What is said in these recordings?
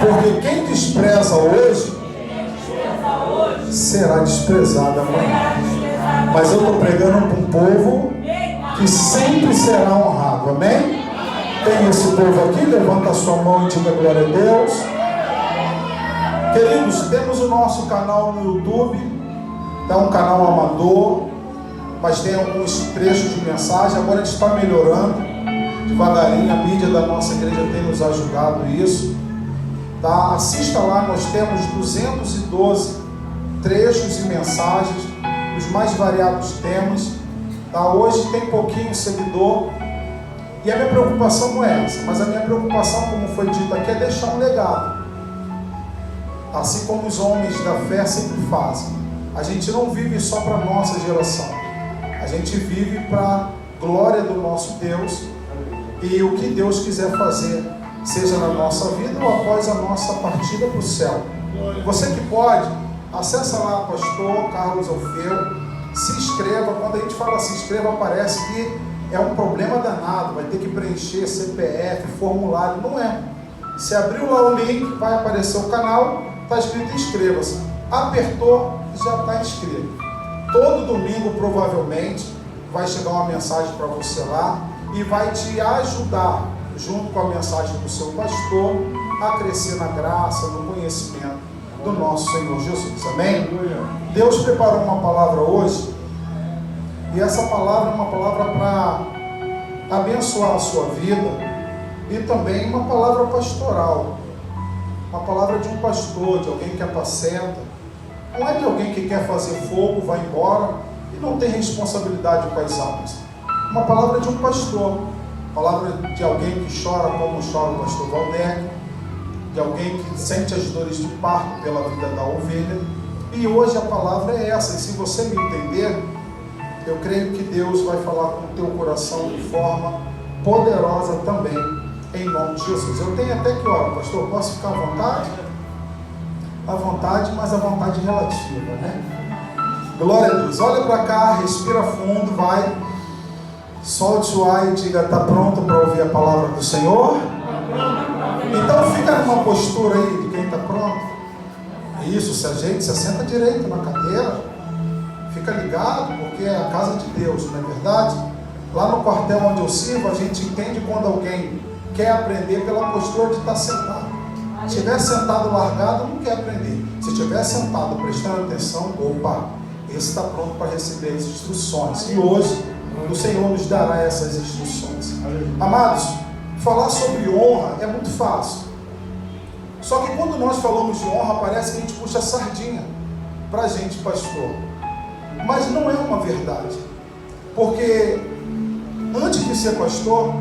Porque quem despreza hoje será desprezado amanhã. Mas eu estou pregando para um povo que sempre será honrado. Amém? Tem esse povo aqui, levanta a sua mão e diga glória a Deus. Queridos, temos o nosso canal no YouTube. É um canal amador, mas tem alguns trechos de mensagem. Agora a gente está melhorando devagarinho. A mídia da nossa igreja tem nos ajudado isso. Tá? Assista lá, nós temos 212 trechos e mensagens dos mais variados temas. Tá? Hoje tem pouquinho seguidor. E a minha preocupação não é essa, mas a minha preocupação, como foi dito aqui, é deixar um legado. Assim como os homens da fé sempre fazem. A gente não vive só para a nossa geração. A gente vive para a glória do nosso Deus e o que Deus quiser fazer, seja na nossa vida ou após a nossa partida para o céu. Você que pode, acessa lá, pastor Carlos Alfeu, se inscreva. Quando a gente fala se inscreva, parece que é um problema danado, vai ter que preencher CPF, formulário. Não é. Se abriu lá o link, vai aparecer o canal, está escrito inscreva-se. Apertou, já está inscrito. Todo domingo, provavelmente, vai chegar uma mensagem para você lá e vai te ajudar, junto com a mensagem do seu pastor, a crescer na graça, no conhecimento do nosso Senhor Jesus. Amém? Deus preparou uma palavra hoje, e essa palavra é uma palavra para abençoar a sua vida e também uma palavra pastoral, uma palavra de um pastor, de alguém que apacenta. Não é de alguém que quer fazer fogo, vai embora e não tem responsabilidade com as almas. Uma palavra de um pastor, palavra de alguém que chora como chora o pastor Valdec, de alguém que sente as dores de parto pela vida da ovelha. E hoje a palavra é essa, e se você me entender, eu creio que Deus vai falar com o teu coração de forma poderosa também, em nome de Jesus. Eu tenho até que hora, pastor, posso ficar à vontade? À vontade, mas à vontade relativa, né? Glória a Deus. Olha para cá, respira fundo, vai. Solte o ar e diga, está pronto para ouvir a palavra do Senhor? Então fica numa postura aí de quem está pronto. Isso, se ajeite, se assenta direito na cadeira. Fica ligado, porque é a casa de Deus, não é verdade? Lá no quartel onde eu sirvo, a gente entende quando alguém quer aprender pela postura de estar sentado. Se estiver sentado largado, não quer aprender. Se estiver sentado prestando atenção, opa, esse está pronto para receber as instruções. E hoje, o Senhor nos dará essas instruções. Amados, falar sobre honra é muito fácil. Só que quando nós falamos de honra, parece que a gente puxa a sardinha para a gente, pastor. Mas não é uma verdade. Porque antes de ser pastor,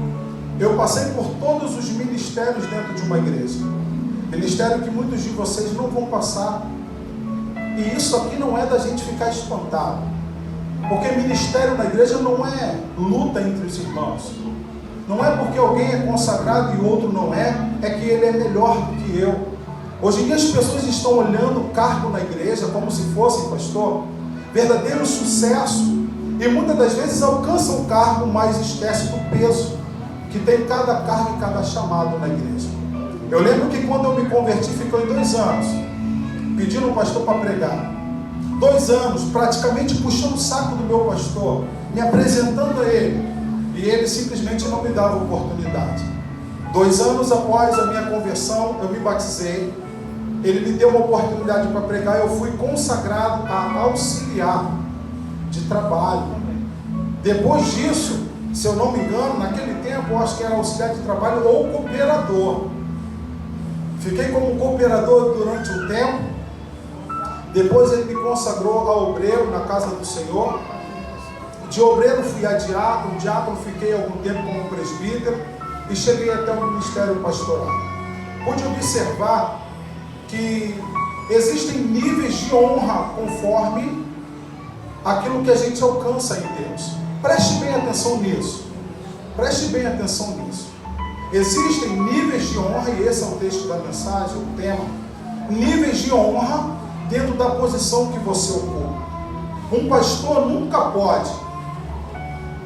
eu passei por todos os ministérios dentro de uma igreja. Ministério que muitos de vocês não vão passar. E isso aqui não é da gente ficar espantado. Porque ministério na igreja não é luta entre os irmãos. Não é porque alguém é consagrado e outro não é que ele é melhor do que eu. Hoje em dia as pessoas estão olhando o cargo na igreja como se fossem, pastor, verdadeiro sucesso. E muitas das vezes alcançam o cargo, mas esquecem do peso que tem cada cargo e cada chamado na igreja. Eu lembro que quando eu me converti, ficou em 2 anos pedindo um pastor para pregar. 2 anos praticamente puxando o saco do meu pastor, me apresentando a ele, e ele simplesmente não me dava oportunidade. 2 anos após a minha conversão, eu me batizei. Ele me deu uma oportunidade para pregar. Eu fui consagrado a auxiliar de trabalho. Depois disso, se eu não me engano, naquele tempo eu acho que era auxiliar de trabalho ou cooperador. Fiquei como cooperador durante um tempo. Depois ele me consagrou a obreiro na casa do Senhor. De obreiro fui a diácono. Diácono fiquei algum tempo como presbítero e cheguei até o ministério pastoral. Pude observar que existem níveis de honra conforme aquilo que a gente alcança em Deus. Preste bem atenção nisso. Preste bem atenção nisso. Existem níveis de honra, e esse é o texto da mensagem, o tema. Níveis de honra dentro da posição que você ocupa. Um pastor nunca pode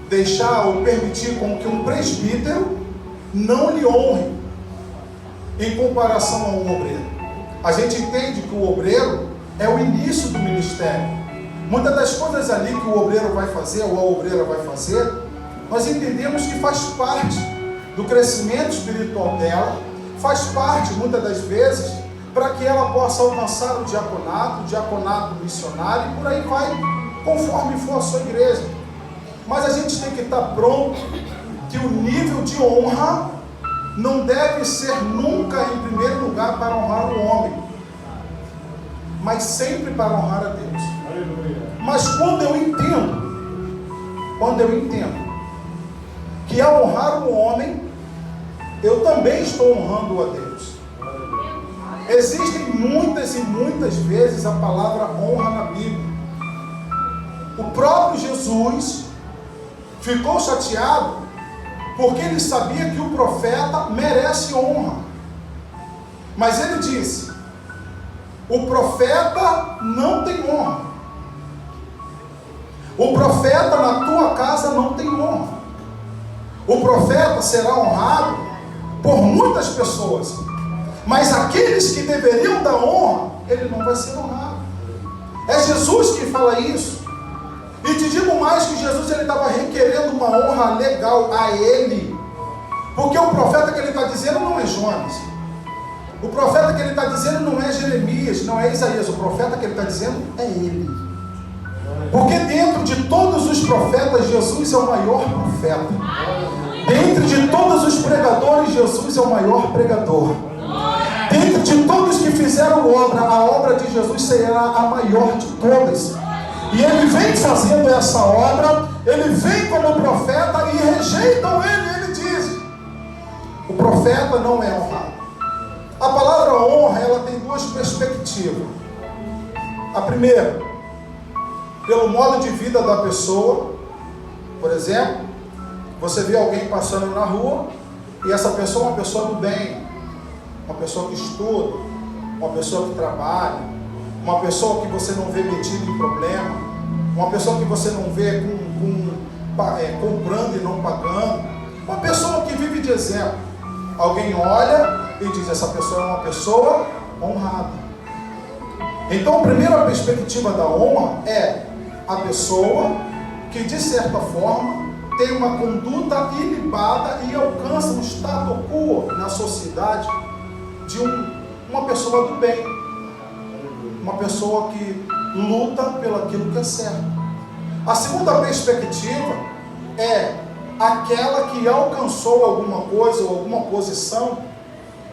deixar ou permitir com que um presbítero não lhe honre. em comparação a um obreiro. A gente entende que o obreiro é o início do ministério. Muitas das coisas ali que o obreiro vai fazer, ou a obreira vai fazer, nós entendemos que faz parte do crescimento espiritual dela, faz parte, muitas das vezes, para que ela possa alcançar o diaconato missionário, e por aí vai, conforme for a sua igreja. Mas a gente tem que estar pronto que o nível de honra não deve ser nunca em primeiro lugar para honrar o homem, mas sempre para honrar a Deus. Mas quando eu entendo que ao honrar o homem, eu também estou honrando a Deus. Existem muitas e muitas vezes a palavra honra na Bíblia. O próprio Jesus ficou chateado porque ele sabia que o profeta merece honra. Mas ele disse: o profeta não tem honra. O profeta na tua casa não tem honra. O profeta será honrado por muitas pessoas, mas aqueles que deveriam dar honra, ele não vai ser honrado. É Jesus que fala isso. E te digo mais, que Jesus ele estava requerendo uma honra legal a ele, porque o profeta que ele está dizendo não é Jonas, o profeta que ele está dizendo não é Jeremias, não é Isaías, o profeta que ele está dizendo é ele. Porque dentro de todos os profetas, Jesus é o maior profeta. Dentro de todos os pregadores, Jesus é o maior pregador. Dentro de todos que fizeram obra, a obra de Jesus será a maior de todas. E ele vem fazendo essa obra, ele vem como profeta e rejeitam ele. Ele diz: o profeta não é honrado. A palavra honra, ela tem duas perspectivas. A primeira, pelo modo de vida da pessoa. Por exemplo, você vê alguém passando na rua e essa pessoa é uma pessoa do bem, uma pessoa que estuda, uma pessoa que trabalha, uma pessoa que você não vê metido em problema, uma pessoa que você não vê comprando e não pagando, uma pessoa que vive de exemplo. Alguém olha e diz: essa pessoa é uma pessoa honrada. Então a primeira perspectiva da honra é a pessoa que de certa forma tem uma conduta ilibada e alcança um status quo na sociedade de uma pessoa do bem, uma pessoa que luta pelo aquilo que é certo. A segunda perspectiva é aquela que alcançou alguma coisa ou alguma posição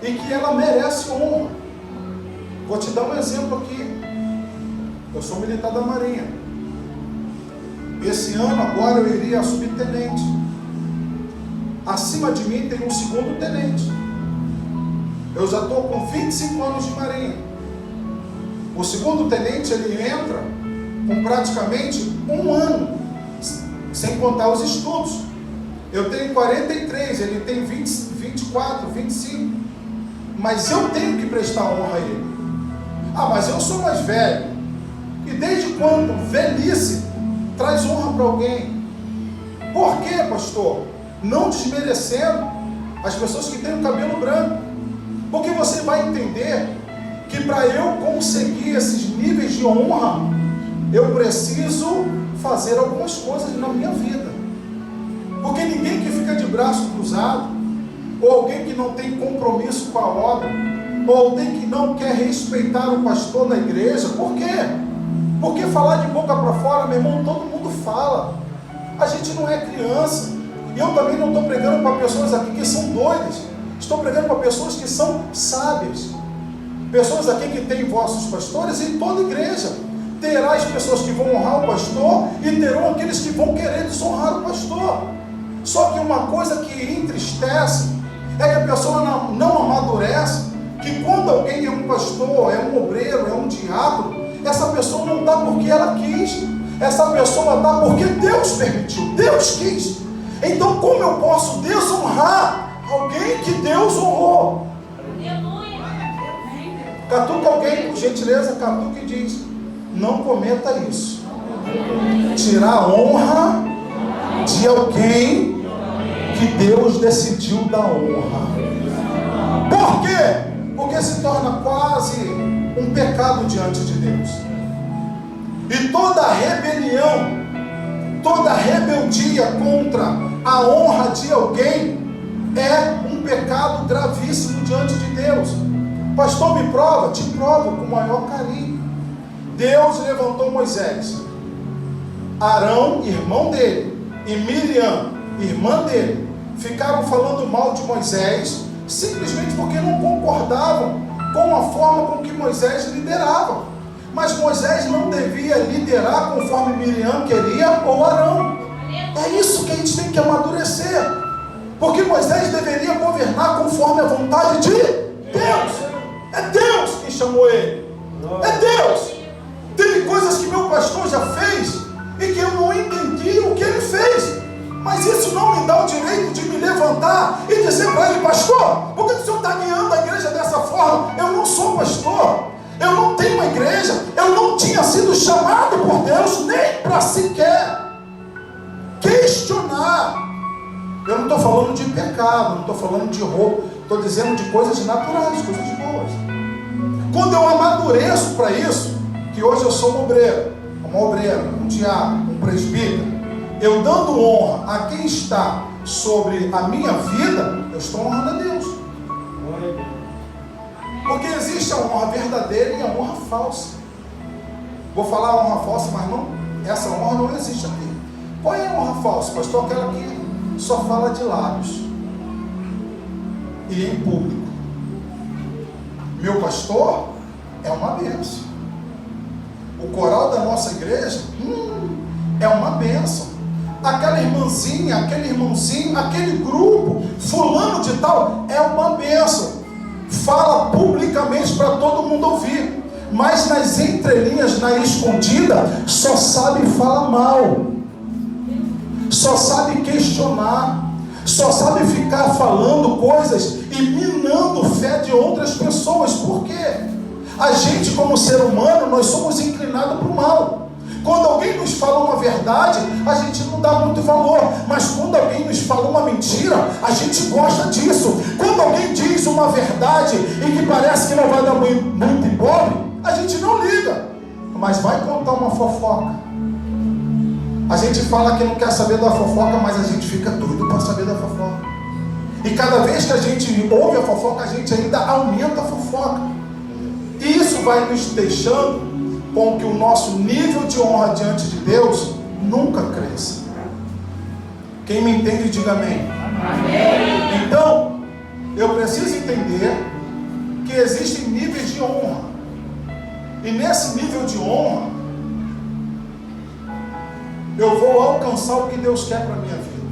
e que ela merece honra. Vou te dar um exemplo aqui. Eu sou militar da Marinha. Esse ano agora eu iria a subtenente. Acima de mim tem um segundo tenente. Eu já estou com 25 anos de Marinha. O segundo tenente ele entra com praticamente um ano, sem contar os estudos. Eu tenho 43, ele tem 24, 25. Mas eu tenho que prestar honra a ele. Ah, mas eu sou mais velho. E desde quando velhice traz honra para alguém? Por quê, pastor? Não desmerecendo as pessoas que têm o cabelo branco. Porque você vai entender que para eu conseguir esses níveis de honra, eu preciso fazer algumas coisas na minha vida. Porque ninguém que fica de braço cruzado, ou alguém que não tem compromisso com a obra, ou alguém que não quer respeitar o pastor da igreja, por quê? Porque falar de boca para fora, meu irmão, todo mundo fala. A gente não é criança. E eu também não estou pregando para pessoas aqui que são doidas. Estou pregando para pessoas que são sábias. Pessoas aqui que têm vossos pastores, e toda igreja terá as pessoas que vão honrar o pastor e terão aqueles que vão querer desonrar o pastor. Só que uma coisa que entristece é que a pessoa não amadurece, que quando alguém é um pastor, é um obreiro, é um diácono, essa pessoa não está porque ela quis, essa pessoa está porque Deus permitiu, Deus quis. Então como eu posso desonrar alguém que Deus honrou? Catuca alguém, por gentileza, catuca e diz: não cometa isso. Tirar a honra de alguém que Deus decidiu dar honra. Por Por quê? Porque se torna quase um pecado diante de Deus. E toda rebelião, toda rebeldia contra a honra de alguém é um pecado gravíssimo diante de Deus. Pastor, me prova? Te provo com o maior carinho. Deus levantou Moisés, Arão, irmão dele, e Miriam, irmã dele, ficaram falando mal de Moisés, simplesmente porque não concordavam com a forma com que Moisés liderava. Mas Moisés não devia liderar conforme Miriam queria ou Arão. É isso que a gente tem que amadurecer, porque Moisés deveria governar conforme a vontade de Deus. É Deus que chamou ele. É Deus. Teve coisas que meu pastor já fez e que eu não entendi o que ele fez, mas isso não me dá o direito de me levantar e dizer para ele: pastor, por que o senhor está guiando a igreja dessa forma? Eu não sou pastor, eu não tenho uma igreja, eu não tinha sido chamado por Deus nem para sequer questionar. Eu não estou falando de pecado, não estou falando de roubo, estou dizendo de coisas naturais, coisas boas. Quando eu amadureço para isso, que hoje eu sou um obreiro, uma obreira, um diácono, um presbítero, eu dando honra a quem está sobre a minha vida, eu estou honrando a Deus. Porque existe a honra verdadeira e a honra falsa. Vou falar a honra falsa, mas não, essa honra não existe aqui. Qual é a honra falsa, pastor? Aquela que só fala de lábios e em público. Meu pastor é uma bênção. O coral da nossa igreja é uma bênção. Aquela irmãzinha, aquele irmãozinho, aquele grupo, fulano de tal, é uma bênção. Fala publicamente para todo mundo ouvir, mas nas entrelinhas, na escondida, só sabe falar mal, só sabe questionar, só sabe ficar falando coisas e minando fé de outras pessoas. Por quê? A gente, como ser humano, nós somos inclinados para o mal. Quando alguém nos fala uma verdade, a gente não dá muito valor. Mas quando alguém nos fala uma mentira, a gente gosta disso. Quando alguém diz uma verdade e que parece que não vai dar muito ibope, a gente não liga. Mas vai contar uma fofoca. A gente fala que não quer saber da fofoca, mas a gente fica doido para saber da fofoca. E cada vez que a gente ouve a fofoca, a gente ainda aumenta a fofoca. E isso vai nos deixando com que o nosso nível de honra diante de Deus nunca cresça. Quem me entende, diga amém. Amém. Então, eu preciso entender que existem níveis de honra. E nesse nível de honra, eu vou alcançar o que Deus quer para a minha vida.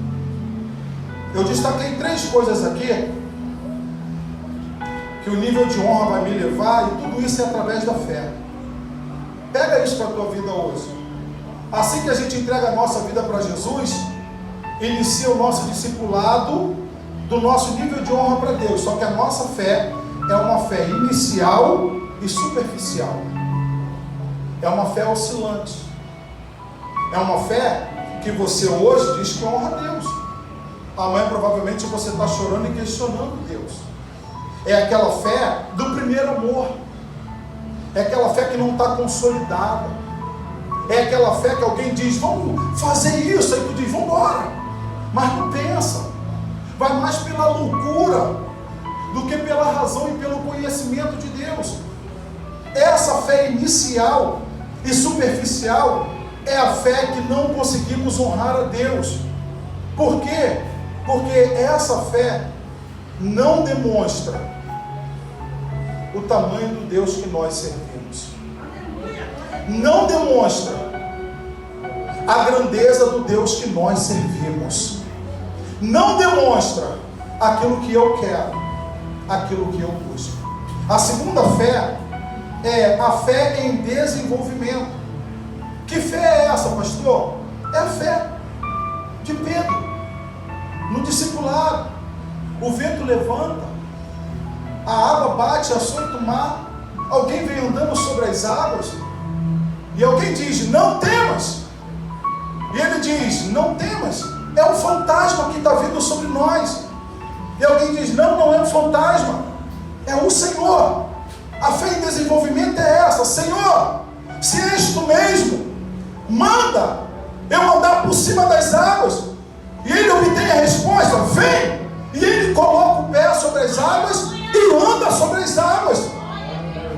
Eu destaquei 3 coisas aqui que o nível de honra vai me levar, e tudo isso é através da fé. Pega isso para a tua vida hoje. Assim que a gente entrega a nossa vida para Jesus, inicia o nosso discipulado do nosso nível de honra para Deus. Só que a nossa fé é uma fé inicial e superficial. É uma fé oscilante. É uma fé que você hoje diz que honra a Deus. Amanhã provavelmente você está chorando e questionando Deus. É aquela fé do primeiro amor. É aquela fé que não está consolidada. É aquela fé que alguém diz: vamos fazer isso, aí tu diz: vamos embora. Mas não pensa. Vai mais pela loucura do que pela razão e pelo conhecimento de Deus. Essa fé inicial e superficial é a fé que não conseguimos honrar a Deus. Por quê? Porque essa fé não demonstra o tamanho do Deus que nós servimos. Não demonstra a grandeza do Deus que nós servimos. Não demonstra aquilo que eu quero, aquilo que eu busco. A segunda fé é a fé em desenvolvimento. Que fé é essa, pastor? É a fé de Pedro no discipulado. O vento levanta, a água bate, açoita o mar, alguém vem andando sobre as águas, e alguém diz: não temas. E ele diz: não temas, é um fantasma que está vindo sobre nós. E alguém diz: não, não é um fantasma, É o Senhor. A fé em desenvolvimento é essa: Senhor, se és tu mesmo, manda eu andar por cima das águas. E ele obtém a resposta: vem. E ele coloca o pé sobre as águas e anda sobre as águas.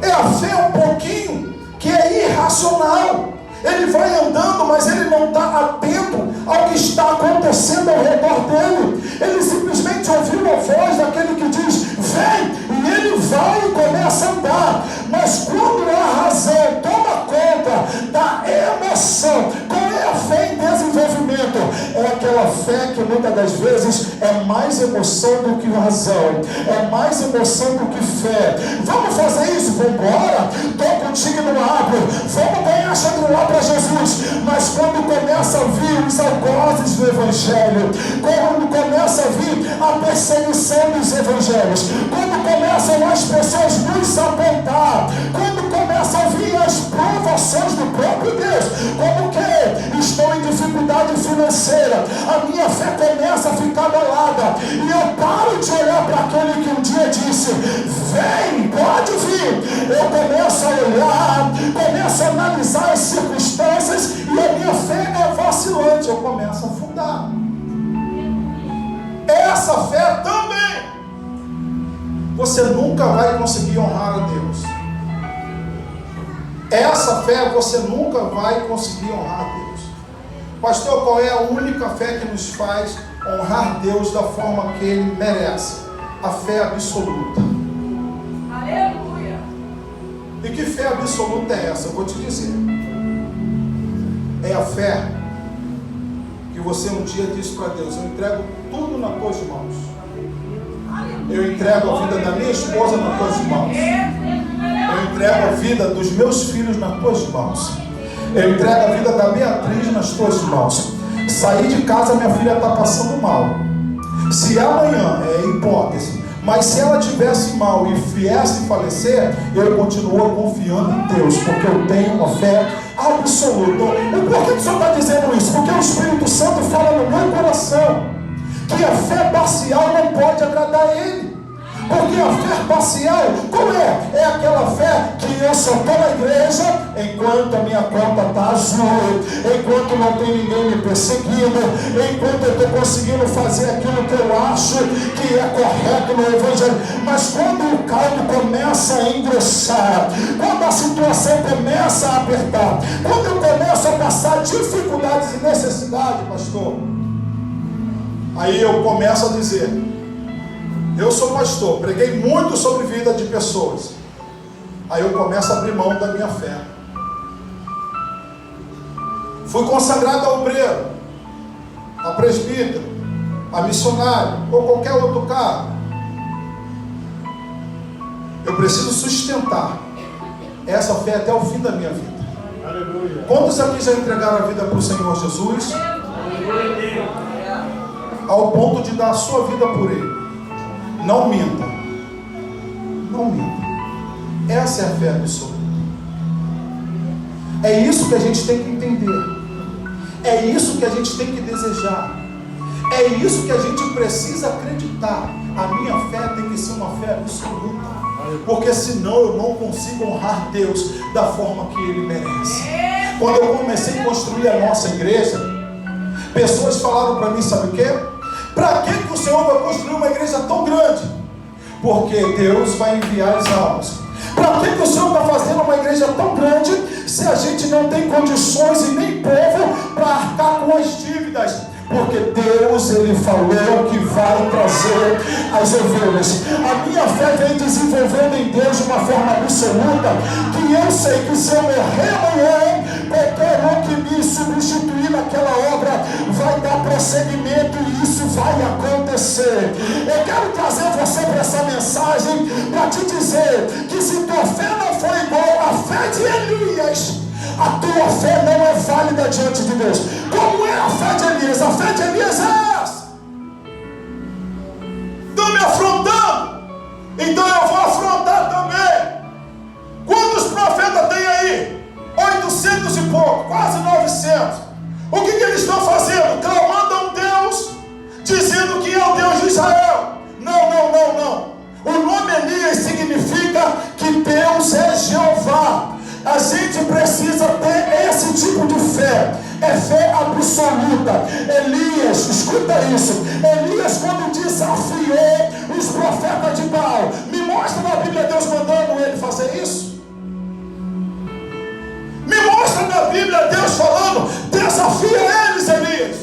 É a fé um pouquinho que é irracional. Ele vai andando, mas ele não está atento ao que está acontecendo ao redor dele. Ele simplesmente ouviu a voz daquele que diz: vem, e ele vai e começa a andar. Mas quando a razão toma conta da emoção, qual é a fé em desenvolvimento? É aquela fé que muitas das vezes é mais emoção do que razão, é mais emoção do que fé. Vamos fazer isso? Vamos embora? Estou contigo no abro, vamos ganhar Shangri-La para Jesus. Mas quando começa a vir os algozes do Evangelho, quando começa a vir a perseguição dos evangelhos, quando começam as pessoas nos apontar, quando começam a vir as provações do próprio Deus, como que estou em dificuldade financeira, a minha fé começa a ficar abalada, e eu paro de olhar para aquele que um dia disse: vem, pode vir. Eu começo a olhar, começo a analisar as circunstâncias, e a minha fé é vacilante, eu começo a afundar. Essa fé também você nunca vai conseguir honrar a Deus. Essa fé você nunca vai conseguir honrar a Deus. Pastor, qual é a única fé que nos faz honrar Deus da forma que Ele merece? A fé absoluta. Aleluia! E que fé absoluta é essa? Eu vou te dizer. É a fé que você um dia disse para Deus: eu entrego tudo nas tuas mãos. Eu entrego a vida da minha esposa nas tuas mãos. Eu entrego a vida dos meus filhos nas tuas mãos. Eu entrego a vida da Beatriz nas tuas mãos. Saí de casa, minha filha está passando mal. Se amanhã, é hipótese, mas se ela tivesse mal e viesse falecer, eu continuo confiando em Deus, porque eu tenho uma fé absoluta. E por que o Senhor está dizendo isso? Porque o Espírito Santo fala no meu coração que a fé parcial não pode agradar a Ele. Porque a fé parcial, qual é? É aquela fé que eu só estou na igreja enquanto a minha conta está azul, enquanto não tem ninguém me perseguindo, enquanto eu estou conseguindo fazer aquilo que eu acho que é correto no Evangelho. Mas quando o caldo começa a engrossar, quando a situação começa a apertar, quando eu começo a passar dificuldades e necessidade, pastor, aí eu começo a dizer: eu sou pastor, preguei muito sobre vida de pessoas. Aí eu começo a abrir mão da minha fé. Fui consagrado a obreiro, a presbítero, a missionário, ou qualquer outro cargo. Eu preciso sustentar essa fé até o fim da minha vida. Aleluia. Quantos aqui já entregaram a vida para o Senhor Jesus? Aleluia. Ao ponto de dar a sua vida por Ele. Não minta. Não minta. Essa é a fé absoluta. É isso que a gente tem que entender. É isso que a gente tem que desejar. É isso que a gente precisa acreditar. A minha fé tem que ser uma fé absoluta. Porque senão eu não consigo honrar Deus da forma que Ele merece. Quando eu comecei a construir a nossa igreja, pessoas falaram para mim, sabe o quê? Para que o Senhor vai construir uma igreja tão grande? Porque Deus vai enviar as almas. Para que o Senhor está fazendo uma igreja tão grande se a gente não tem condições e nem povo para arcar com as dívidas? Porque Deus, Ele falou que vai trazer as ovelhas. A minha fé vem desenvolvendo em Deus de uma forma absoluta, que eu sei que se eu morrer amanhã, qualquer um que me substituir naquela obra vai dar prosseguimento, e isso vai acontecer. Eu quero trazer você para essa mensagem, para te dizer que se tua fé não for igual à fé de Elias, a tua fé não é válida diante de Deus. Como é a fé de Elias? A fé de Elias é essa. Estão me afrontando? Então eu vou afrontar também. Quantos profetas tem aí? 800 e pouco, quase 900. O que eles estão fazendo? Clamando a um Deus, dizendo que é o Deus de Israel. Não. O nome Elias significa que Deus é Jeová. A gente precisa ter esse tipo de fé. É fé absoluta. Elias, escuta isso. Elias, quando desafiou os profetas de Baal, me mostra na Bíblia Deus mandando ele fazer isso? Me mostra na Bíblia Deus falando, desafia eles, Elias.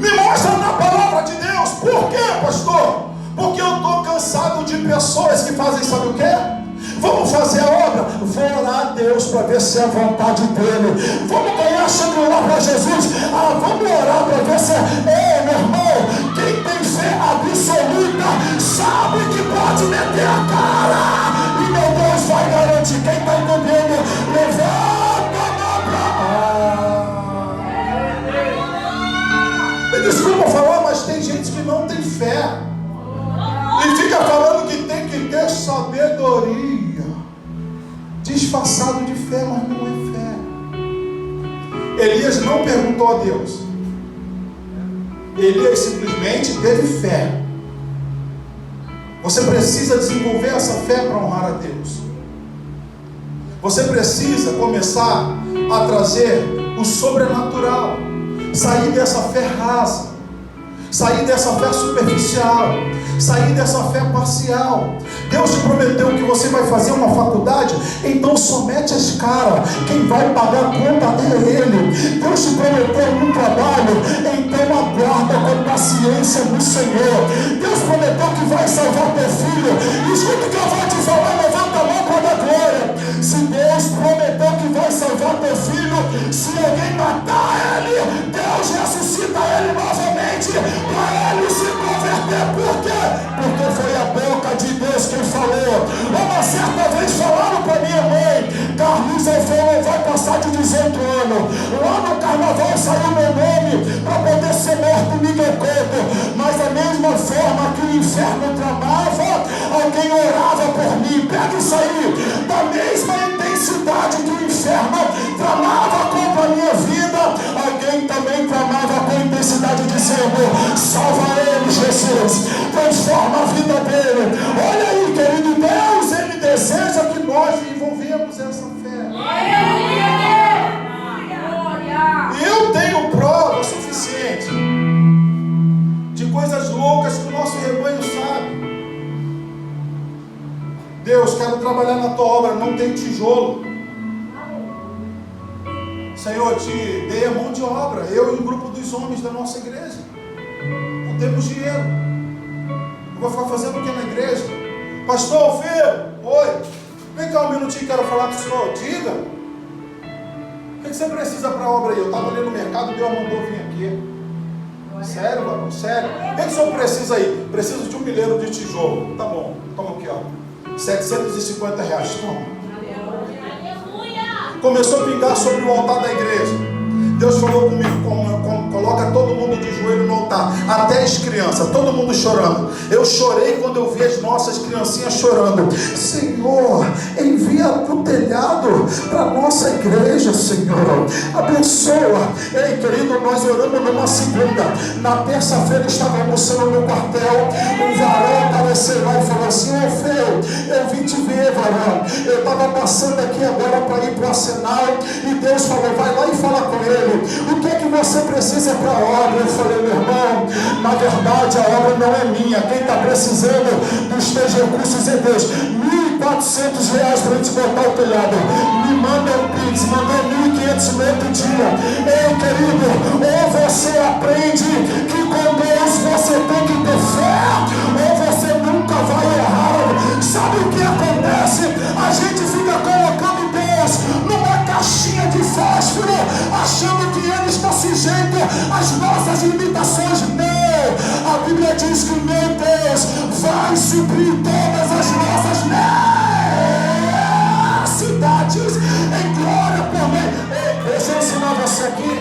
Me mostra na palavra de Deus. Por quê, pastor? Porque eu estou cansado de pessoas que fazem, sabe o quê? Vamos fazer a obra? Vou orar a Deus para ver se é a vontade dele. Vamos ganhar Shangri-La para Jesus? Vamos orar para ver se é. Ei, meu irmão, quem tem fé absoluta sabe que pode meter a cara e meu Deus vai garantir. Quem está entendendo, levanta a mão. Me desculpa falar, mas tem gente que não tem fé e fica falando que tem que ter sabedoria, disfarçado de fé, mas não é fé. Elias não perguntou a Deus. Elias simplesmente teve fé. Você precisa desenvolver essa fé para honrar a Deus. Você precisa começar a trazer o sobrenatural, sair dessa fé rasa, sair dessa fé superficial, sair dessa fé parcial. Deus te prometeu que você vai fazer uma faculdade, então só mete as caras. Quem vai pagar a conta é Ele. Deus te prometeu um trabalho, então aguarda com paciência no Senhor. Deus prometeu que vai salvar teu filho. Escuta o que eu vou te falar, levanta a mão para dar glória. Se Deus prometeu que vai salvar teu filho, se alguém matar ele, Deus ressuscita ele novamente para ele se converter. Por quê? Porque foi a boca de Deus quem falou. Uma certa vez falaram para minha mãe, Carlos Alfredo vai passar de 18 anos. Lá no carnaval saiu meu nome para poder ser morto Miguel Couto. Mas da mesma forma que o inferno tramava, alguém orava por mim. Pega isso aí. Da mesma intensidade que o inferno tramava contra a minha vida, alguém também tramava com a intensidade de Senhor, salva ele, Jesus, transforma a vida dele. Olha aí, querido Deus, Ele deseja que nós desenvolvemos essa fé. E eu tenho prova suficiente de coisas loucas que o nosso rebanho sabe. Deus, quero trabalhar na tua obra, não tem tijolo. Senhor, te dei a mão de obra, eu e o grupo dos homens da nossa igreja. Não temos dinheiro. Eu vou ficar fazendo o que na igreja? Pastor Alfredo, oi. Vem cá um minutinho, quero falar com o senhor. Diga. O que você precisa para a obra aí? Eu estava ali no mercado, Deus mandou vir aqui. Sério, mano? Sério? O que o senhor precisa aí? Preciso de 1 milheiro de tijolo. Tá bom, toma aqui, ó. R$750. Toma. Começou a pingar sobre o altar da igreja. Deus falou comigo, coloca todo mundo de joelho no altar, até as crianças, todo mundo chorando. Eu chorei quando eu vi as nossas criancinhas chorando. Senhor, envia o telhado para a nossa igreja, Senhor, abençoa. Ei, querido, nós oramos numa segunda. Na terça-feira estava almoçando no quartel, um varão apareceu lá e falou assim: ô Feu, eu vim te ver, varão, eu estava passando aqui agora para ir para o Arsenal, e Deus falou, vai lá e fala com ele. O que é que você precisa para a obra? Eu falei, meu irmão, na verdade a obra não é minha, quem está precisando dos teus recursos é Deus. R$1.400 para a gente botar o telhado. Me manda um Pix, mandou 1.500 no outro dia. Ei, querido, ou você aprende que com Deus você tem que ter fé, ou você nunca vai errar. Sabe o que acontece? A gente fica colocando Deus numa caixinha de fósforo, achando que Ele está sujeito às nossas limitações. Não! A Bíblia diz que meu Deus vai suprir todas as nossas necessidades em glória por mim. Deixa eu ensinar você aqui.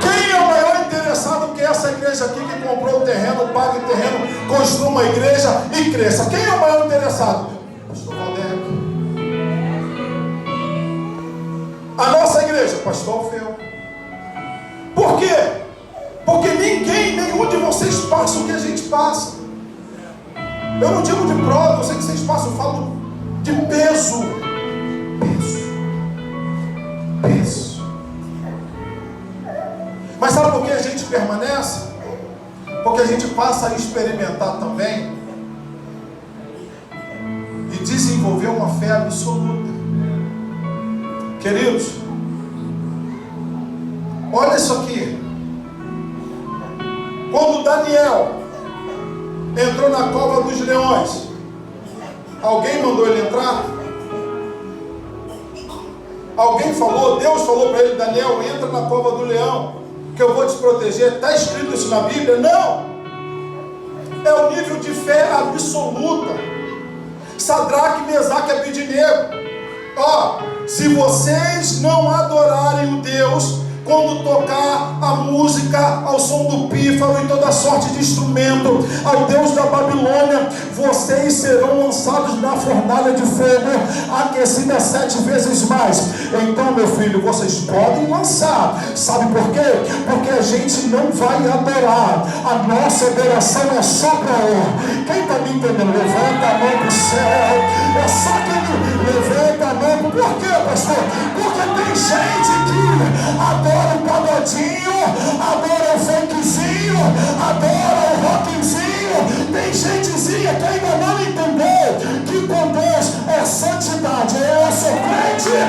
Quem é o maior interessado que essa igreja aqui que comprou o terreno, pague o terreno, construa uma igreja e cresça? Quem é o maior interessado? Pastor Valdemar. A nossa igreja, Pastor Alfeu. Por quê? Porque nenhum de vocês passa o que a gente passa. Eu não digo de prova, eu sei que vocês passam, eu falo de peso. Peso. Mas sabe por que a gente permanece? Porque a gente passa a experimentar também e desenvolver uma fé absoluta. Queridos, olha isso aqui. Quando Daniel entrou na cova dos leões, alguém mandou ele entrar? Alguém falou, Deus falou para ele: Daniel, entra na cova do leão, que eu vou te proteger. Está escrito isso na Bíblia? Não. É o nível de fé absoluta. Sadraque, Mesaque e Abednego. Se vocês não adorarem o Deus quando tocar a música ao som do pífaro e toda sorte de instrumento ao Deus da Babilônia, vocês serão lançados na fornalha de fogo, aquecida 7 vezes mais. Então, meu filho, vocês podem lançar. Sabe por quê? Porque a gente não vai adorar. A nossa adoração é só para ele. Quem está me entendendo? Levanta a mão para o céu. É só quem levanta a mão. Por quê, pastor? Porque tem gente que adora o pagodinho, adora o funkzinho, adora o rockzinho. Tem gentezinha que ainda não entendeu que com Deus é santidade. Eu sou crente, eu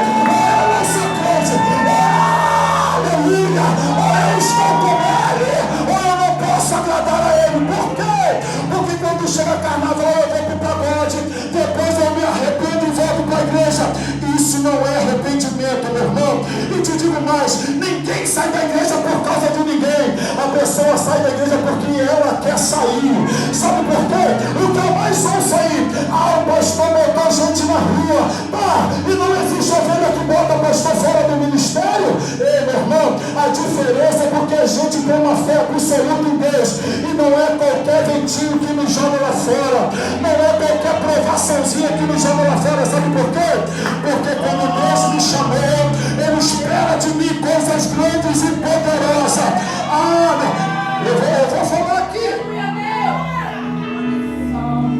não sou crente. Aleluia! Ou eu estou com ele, ou eu não posso agradar a ele. Por quê? Porque quando chega carnaval eu vou pro pagode, depois eu me arrependo e volto para a igreja. Isso não é arrependimento, meu irmão. E te digo mais, ninguém sai da igreja por causa de ninguém. A pessoa sai da igreja porque ela quer sair. Sabe por quê? O que eu mais ouço aí: o pastor botou gente na rua. E não existe ovelha que bota pastor fora do ministério. Ei, meu irmão, a diferença é porque a gente tem uma fé absoluta em Deus. E não é qualquer ventinho que nos joga lá fora. Não é qualquer provaçãozinha que nos joga lá fora. Sabe por quê? Porque quando Deus me chamou, Ele espera de mim coisas grandes e poderosas. Eu vou falar aqui.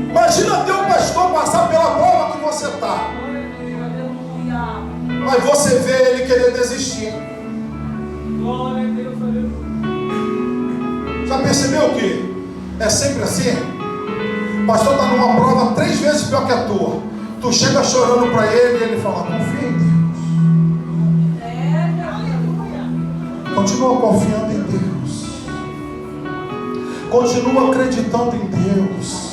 Imagina ter um pastor passar pela prova que você está, mas você vê ele querer desistir. Já percebeu que é sempre assim? O pastor está numa prova 3 vezes pior que a tua. Tu chega chorando para ele e ele fala: confia em Deus. Continua confiando em Deus. Continua acreditando em Deus.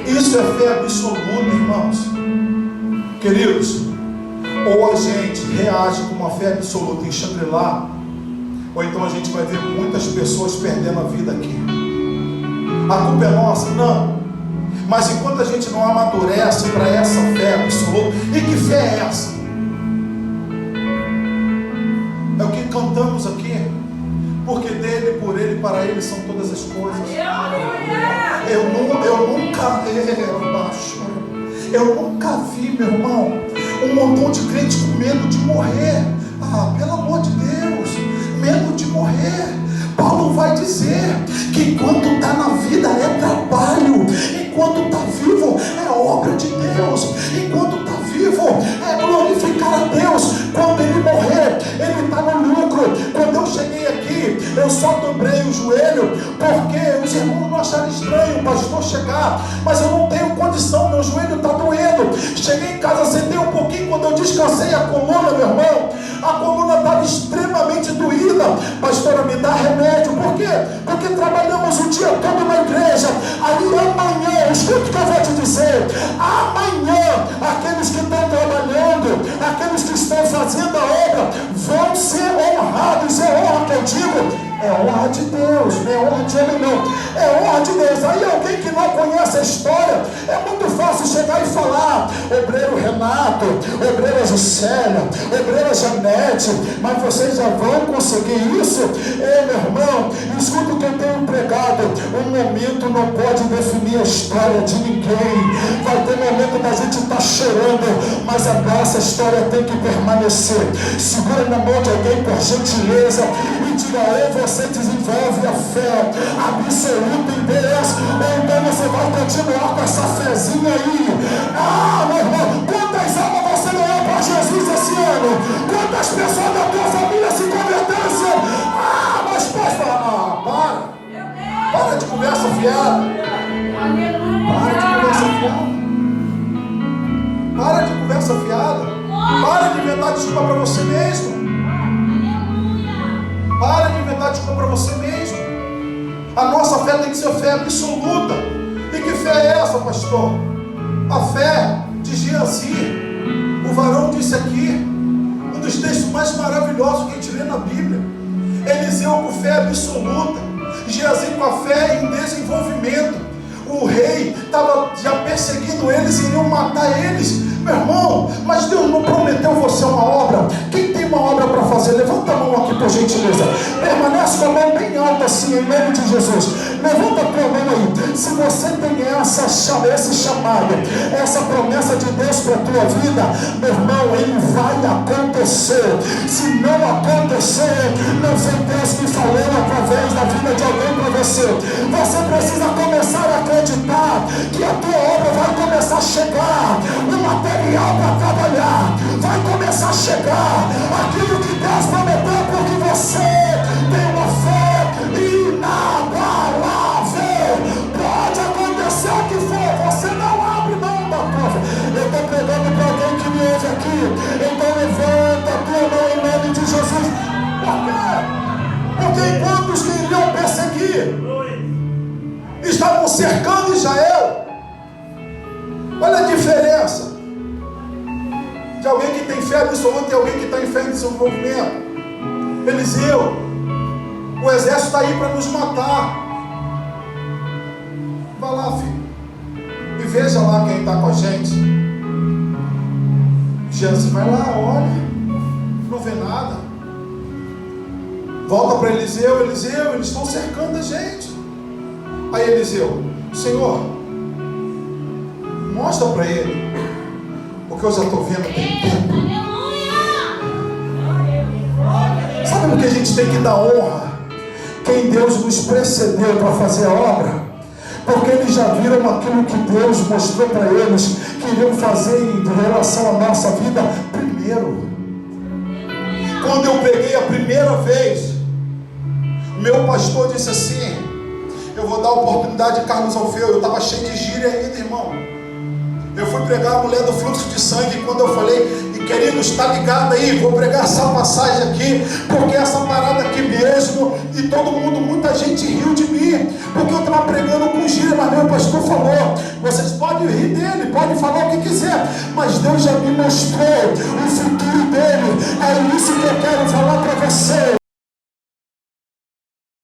Isso é fé absoluta, irmãos. Queridos, ou a gente reage com uma fé absoluta em Shangri-La, ou então a gente vai ver muitas pessoas perdendo a vida aqui. A culpa é nossa? Não. Mas enquanto a gente não amadurece para essa fé absoluta, e que fé é essa? É o que cantamos aqui. Porque dele, por ele, para ele são todas as coisas. Eu nunca vi, meu irmão, um montão de crentes com medo de morrer. Pelo amor de Deus, medo de morrer. Paulo vai dizer que enquanto está na vida é trabalho, enquanto está vivo é obra de Deus, enquanto está vivo é glorificar a Deus. Quando ele morrer, ele está no lucro. Quando eu cheguei aqui, eu só dobrei o joelho porque os irmãos não acharam estranho o pastor chegar, mas eu não tenho condição, meu joelho está doendo. Cheguei em casa, sentei um pouquinho, quando eu descansei a coluna, meu irmão, a coluna estava extremamente doída. Pastora, me dá remédio. Por quê? Porque trabalhamos o dia todo na igreja. Aí amanhã, escuta o que eu vou te dizer, amanhã aqueles que estão trabalhando, aqueles que estão fazendo a obra, vão ser honrados. É honra que eu digo, é honra de Deus, não é honra de homem não, é honra de Deus. Aí alguém que não conhece a história, é muito fácil chegar e falar: obreiro Renato, obreira Juscelia, obreira Janete, mas vocês já vão conseguir isso? Ei, meu irmão, escuta o que eu tenho pregado. Um momento não pode definir a história de ninguém. Vai ter momento da gente estar chorando, mas a nossa história tem que permanecer. Segura na mão de alguém por gentileza e diga: ou você desenvolve a fé absoluta em Deus, ou então você vai continuar com essa fezinha aí. Meu irmão, quantas almas você ganhou para Jesus esse ano? Quantas pessoas da tua família se converteram esse ano? Mas pode falar, para de conversa fiada. Para de conversa fiada. Para de conversa fiada. Para de inventar desculpa para você mesmo. Para de inventar desculpa para você mesmo. A nossa fé tem que ser fé absoluta. E que fé é essa, pastor? A fé de Geazi. O varão disse aqui, um dos textos mais maravilhosos que a gente lê na Bíblia. Eliseu com fé absoluta, Geazi com a fé em desenvolvimento. O rei estava já perseguindo eles e iriam matar eles. Meu irmão, mas Deus não prometeu você uma obra? Quem tem uma obra para fazer? Levanta a mão aqui por gentileza. Permanece com a mão bem alta assim, em nome de Jesus. Levanta a tua mão aí. Se você tem esse chamado, essa promessa de Deus para a tua vida, meu irmão, ele vai acontecer. Se não acontecer, não foi Deus que falou através da vida de alguém para você. Você precisa começar a acreditar que a tua obra vai começar a chegar. O material para trabalhar vai começar a chegar. Aquilo que Deus prometeu, porque você tem uma fé inabalável. Pode acontecer o que for, você não abre mão da tua fé. Eu estou pregando para alguém que me ouve aqui. Então levanta a tua mão em nome de Jesus. Por quê? Porque enquanto os que iriam perseguir estavam cercando Israel, olha a diferença de alguém que tem fé absoluta e alguém que está em fé em desenvolvimento. Eliseu, o exército está aí para nos matar. Vai lá, filho, e veja lá quem está com a gente. Jesus, vai lá, olha, não vê nada. Volta para Eliseu. Eliseu, eles estão cercando a gente. Aí Eliseu: Senhor, mostra para ele, porque eu já estou vendo tem tempo. Sabe por que a gente tem que dar honra? Quem Deus nos precedeu para fazer a obra, porque eles já viram aquilo que Deus mostrou para eles que iriam fazer em relação à nossa vida primeiro. Quando eu preguei a primeira vez, meu pastor disse assim: eu vou dar oportunidade a Carlos Alfeu. Eu estava cheio de gíria ainda, irmão. Eu fui pregar a mulher do fluxo de sangue. E quando eu falei: e querido, está ligado aí, vou pregar essa passagem aqui, porque essa parada aqui mesmo, e todo mundo, muita gente riu de mim, porque eu estava pregando com gíria. Mas meu pastor falou: vocês podem rir dele, podem falar o que quiser, mas Deus já me mostrou o futuro dele. É